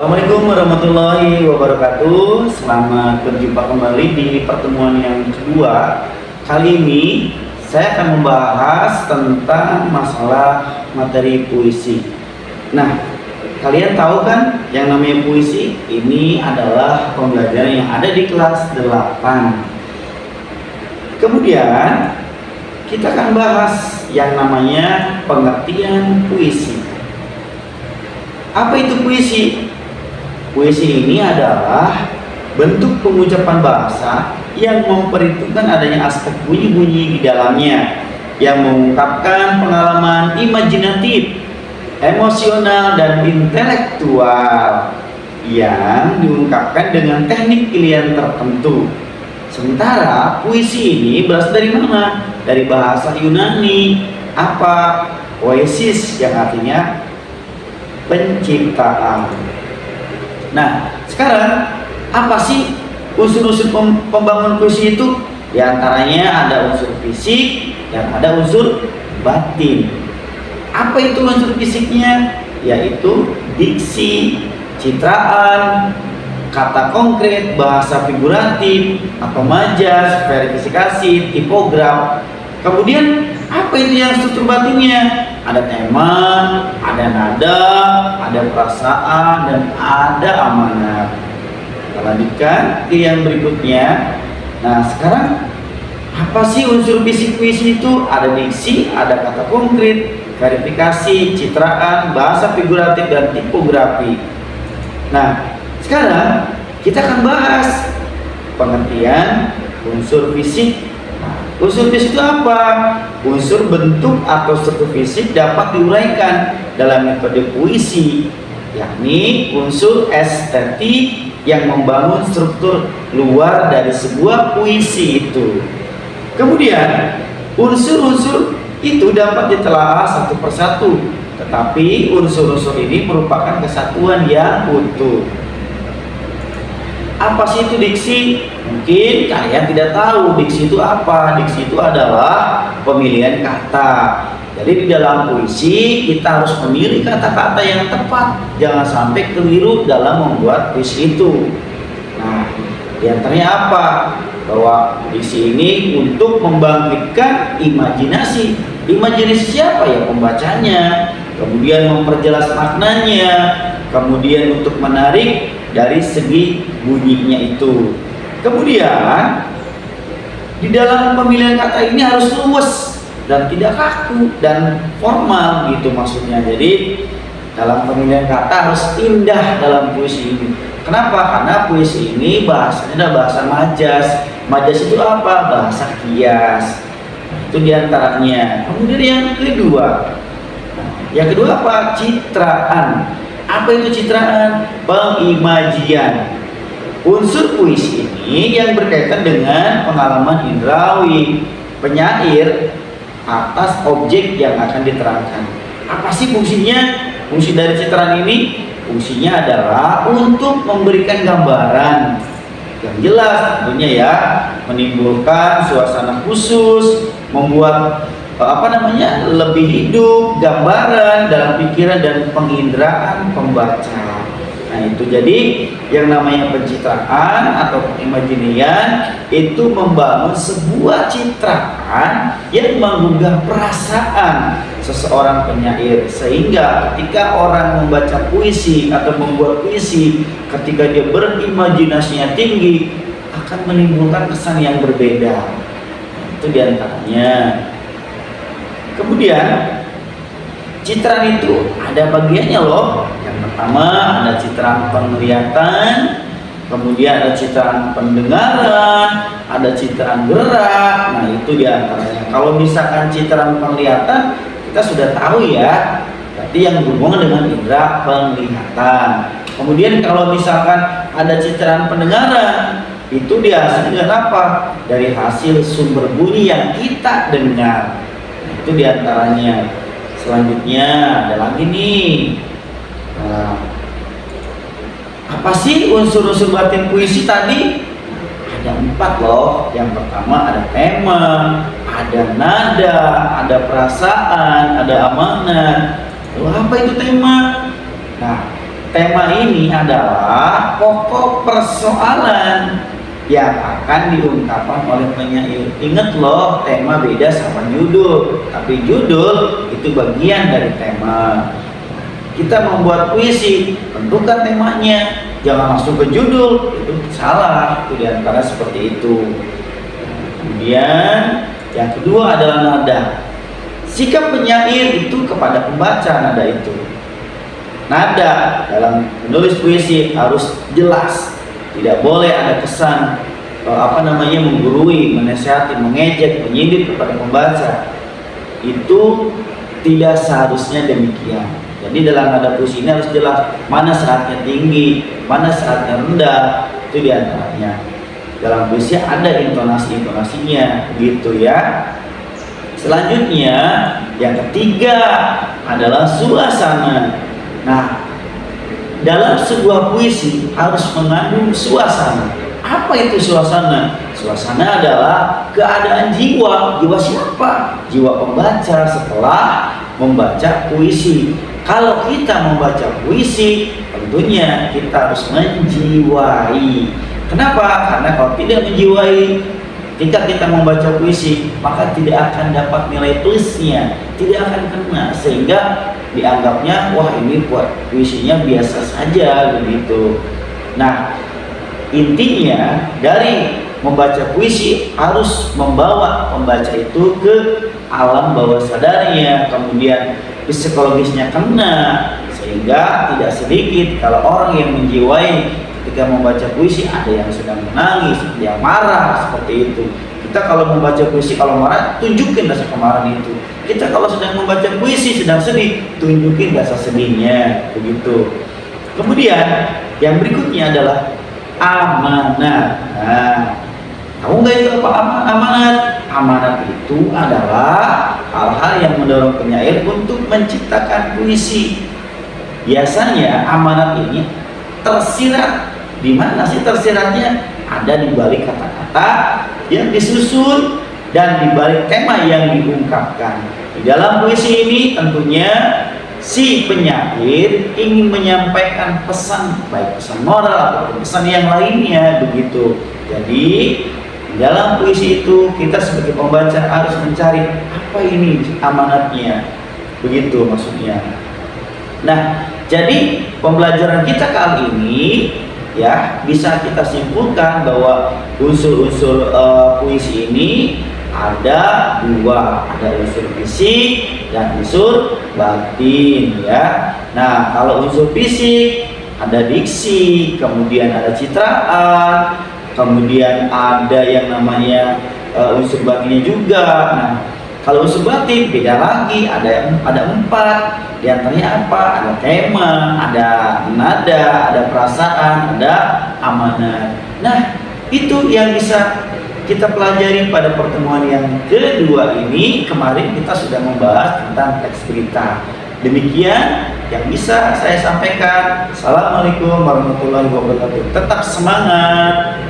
Assalamualaikum warahmatullahi wabarakatuh. Selamat berjumpa kembali di pertemuan yang kedua. Kali ini saya akan membahas tentang masalah materi puisi. Nah, kalian tahu kan yang namanya puisi? Ini adalah pembelajaran yang ada di kelas 8. Kemudian kita akan bahas yang namanya pengertian puisi. Apa itu puisi? Puisi ini adalah bentuk pengucapan bahasa yang memperhitungkan adanya aspek bunyi-bunyi di dalamnya, yang mengungkapkan pengalaman imajinatif, emosional, dan intelektual yang diungkapkan dengan teknik pilihan tertentu. Sementara puisi ini berasal dari mana? Dari bahasa Yunani, poesis, yang artinya penciptaan. Nah, sekarang apa sih unsur-unsur pembangun puisi itu? Di antaranya ada unsur fisik dan ada unsur batin. Apa itu unsur fisiknya? Yaitu diksi, citraan, kata konkret, bahasa figuratif atau majas, verifikasi, tipograf. Kemudian apa itu yang struktur batinnya? Ada tema, ada nada, ada perasaan, dan ada amanat. Kita lanjutkan ke yang berikutnya. Nah, sekarang apa sih unsur fisik puisi itu? Ada diksi, ada kata konkret, verifikasi, citraan, bahasa figuratif, dan tipografi. Nah, sekarang kita akan bahas pengertian unsur fisik. Unsur fisik itu apa? Unsur bentuk atau struktur fisik dapat diuraikan dalam metode puisi, yakni unsur estetik yang membangun struktur luar dari sebuah puisi itu. Kemudian, unsur-unsur itu dapat ditelaah satu persatu, tetapi unsur-unsur ini merupakan kesatuan yang utuh. Apa sih itu diksi? Mungkin kalian tidak tahu diksi itu apa. Diksi itu adalah pemilihan kata. Jadi di dalam puisi kita harus memilih kata-kata yang tepat. Jangan sampai keliru dalam membuat puisi itu. Nah, di antaranya apa? Bahwa diksi ini untuk membangkitkan imajinasi. Imajinasi siapa ya? Pembacanya. Kemudian memperjelas maknanya. Kemudian untuk menarik dari segi bunyinya itu. Kemudian di dalam pemilihan kata ini harus luwes dan tidak kaku dan formal gitu maksudnya. Jadi dalam pemilihan kata harus indah dalam puisi ini. Kenapa? Karena puisi ini bahasanya adalah bahasa majas. Majas itu apa? Bahasa kias. Itu diantaranya. Kemudian yang kedua. Yang kedua apa? Citraan. Apa itu citraan? Pengimajian. Unsur puisi ini yang berkaitan dengan pengalaman indrawi penyair atas objek yang akan diterangkan. Apa sih fungsinya? Fungsi dari citraan ini, fungsinya adalah untuk memberikan gambaran yang jelas tentunya ya, menimbulkan suasana khusus, membuat lebih hidup gambaran dalam pikiran dan penginderaan pembaca. Nah, itu jadi yang namanya pencitraan atau imajinian itu membangun sebuah citraan yang menggugah perasaan seseorang penyair, sehingga ketika orang membaca puisi atau membuat puisi, ketika dia berimajinasinya tinggi akan menimbulkan kesan yang berbeda. Itu diantaranya. Kemudian citraan itu ada bagiannya loh. Yang pertama ada citraan penglihatan, kemudian ada citraan pendengaran, ada citraan gerak. Nah, itu diantaranya. Kalau misalkan citraan penglihatan kita sudah tahu ya, berarti yang berhubungan dengan indera penglihatan. Kemudian kalau misalkan ada citraan pendengaran, itu dihasilkan dengan apa? Dari hasil sumber bunyi yang kita dengar. Itu diantaranya. Selanjutnya ada lagi nih. Nah, apa sih unsur-unsur batin puisi tadi? Ada 4 loh. Yang pertama ada tema, ada nada, ada perasaan, ada amanat. Lalu apa itu tema? Nah, tema ini adalah pokok persoalan yang akan diungkapkan oleh penyair. Ingat loh, tema beda sama judul, tapi judul itu bagian dari tema. Kita membuat puisi, tentukan temanya, jangan langsung ke judul, itu salah. Itu diantara seperti itu. Kemudian yang kedua adalah nada. Sikap penyair itu kepada pembaca, nada itu. Nada dalam menulis puisi harus jelas, tidak boleh ada kesan menggurui, menasihati, mengejek, menyindir kepada pembaca. Itu tidak seharusnya demikian. Jadi dalam nada puisi ini harus jelas mana saatnya tinggi, mana saatnya rendah, itu diantaranya. Dalam puisi ada intonasi-intonasinya, gitu ya. Selanjutnya yang ketiga adalah suasana. Nah, dalam sebuah puisi harus mengandung suasana. Apa itu suasana? Suasana adalah keadaan jiwa. Jiwa siapa? Jiwa pembaca setelah membaca puisi. Kalau kita membaca puisi, tentunya kita harus menjiwai. Kenapa? Karena kalau tidak menjiwai, ketika kita membaca puisi, maka tidak akan dapat nilai plusnya, tidak akan kena, sehingga dianggapnya wah ini buat puisinya biasa saja begitu. Nah, intinya dari membaca puisi harus membawa pembaca itu ke alam bawah sadarnya, kemudian psikologisnya kena, sehingga tidak sedikit kalau orang yang menjiwai ketika membaca puisi ada yang sedang menangis, ada yang marah, seperti itu. Kita kalau membaca puisi kalau marah, tunjukin rasa kemarahan itu. Kita kalau sedang membaca puisi sedang sedih, tunjukin rasa sedihnya, begitu. Kemudian yang berikutnya adalah amanat. Nah, tahu nggak itu apa amanat? Amanat itu adalah hal-hal yang mendorong penyair untuk menciptakan puisi. Biasanya amanat ini tersirat. Di mana sih tersiratnya? Ada di balik kata-kata yang disusun dan di balik tema yang diungkapkan. Di dalam puisi ini tentunya si penyair ingin menyampaikan pesan, baik pesan moral atau pesan yang lainnya, begitu. Jadi di dalam puisi itu kita sebagai pembaca harus mencari apa ini amanatnya, begitu maksudnya. Nah, jadi pembelajaran kita kali ini ya bisa kita simpulkan bahwa unsur-unsur puisi ini ada dua, ada unsur fisik dan unsur batin ya. Nah, kalau unsur fisik ada diksi, kemudian ada citraan, kemudian ada yang namanya unsur batinnya juga. Nah, kalau unsur batin beda lagi, ada 4. Di antaranya apa? Ada tema, ada nada, ada perasaan, ada amanat. Nah, itu yang bisa kita pelajari pada pertemuan yang kedua ini. Kemarin kita sudah membahas tentang teks berita. Demikian yang bisa saya sampaikan. Assalamualaikum warahmatullahi wabarakatuh. Tetap semangat.